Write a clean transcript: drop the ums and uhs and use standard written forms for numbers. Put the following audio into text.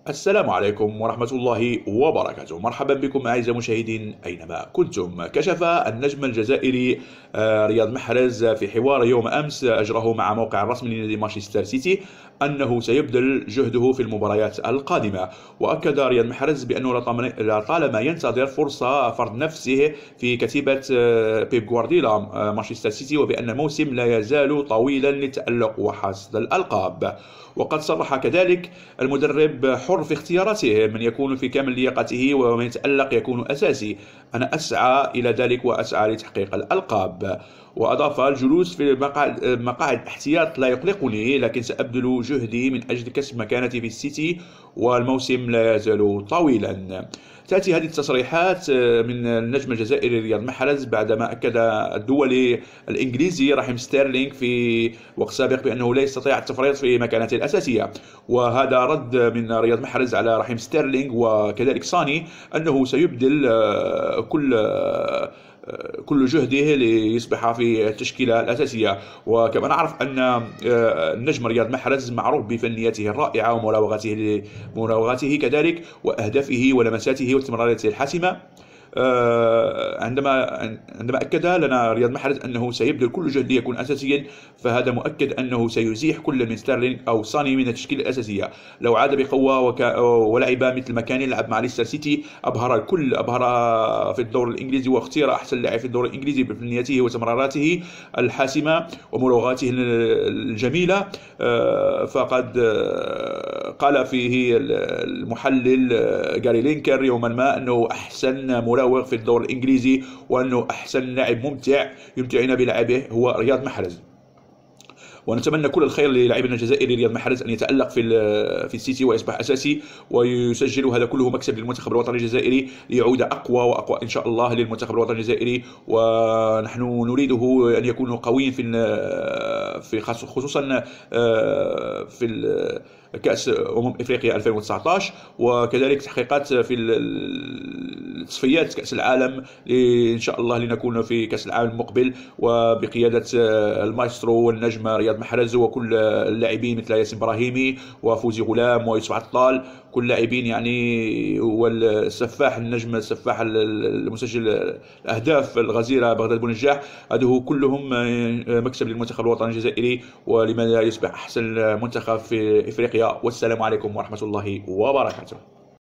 السلام عليكم ورحمة الله وبركاته. مرحبا بكم أعزائي المشاهدين أينما كنتم. كشف النجم الجزائري رياض محرز في حوار يوم أمس أجره مع موقع رسمي لنادي مانشستر سيتي أنه سيبذل جهده في المباريات القادمة. وأكد رياض محرز بأنه لطالما ينتظر فرصة فرض نفسه في كتيبة بيب غوارديولا مانشستر سيتي، وبأن الموسم لا يزال طويلا للتألق وحصد الألقاب. وقد صرح كذلك المدرب حر في اختياراته، من يكون في كامل لياقته ومن يتألق يكون أساسي. أنا أسعى إلى ذلك وأسعى لتحقيق الألقاب. وأضاف: الجلوس في مقاعد احتياط لا يقلقني، لكن سأبذل جهدي من أجل كسب مكانتي في السيتي والموسم لا يزال طويلا. تأتي هذه التصريحات من النجم الجزائري رياض محرز بعدما أكد الدولي الإنجليزي رحيم ستيرلينغ في وقت سابق بأنه لا يستطيع التفريط في مكانته الأساسية. وهذا رد من رياض محرز على رحيم ستيرلينغ وكذلك ساني أنه سيبذل كل جهده ليصبح في التشكيلة الأساسية. وكما نعرف أن النجم رياض محرز معروف بفنيته الرائعة ومراوغته كذلك وأهدافه ولمساته واستمراريته الحاسمة. عندما أكد لنا رياض محرز أنه سيبذل كل جهد ليكون أساسيا، فهذا مؤكد أنه سيزيح كل من ستيرلينغ أو ساني من التشكيلة الأساسية. لو عاد بقوة ولعب مثل ما كان يلعب مع ليستر سيتي أبهر الكل، أبهر في الدور الإنجليزي واختير أحسن لاعب في الدور الإنجليزي بفنيته وتمريراته الحاسمة ومراوغاته الجميلة. فقد قال فيه المحلل جاري لينكر يوما ما أنه أحسن مراوغ في الدور الإنجليزي، وأنه أحسن لاعب ممتع يمتعنا بلعبه هو رياض محرز. ونتمنى كل الخير للاعبنا الجزائري رياض محرز أن يتألق في السيتي ويصبح أساسي ويسجل. هذا كله مكسب للمنتخب الوطني الجزائري ليعود أقوى وأقوى إن شاء الله للمنتخب الوطني الجزائري. ونحن نريده أن يكون قويا في خصوصا في كأس أفريقيا 2019، وكذلك تحقيقات في تصفيات كأس العالم إن شاء الله لنكون في كأس العالم المقبل وبقيادة المايسترو والنجم رياض محرز وكل اللاعبين مثل ياسين إبراهيمي وفوزي غلام ويوسف عطال، كل لاعبين يعني، والسفاح النجم السفاح المسجل الأهداف الغزيرة بغداد بونجاح، هذه كلهم مكسب للمنتخب الوطني الجزائري ولماذا يصبح أحسن منتخب في إفريقيا. والسلام عليكم ورحمة الله وبركاته.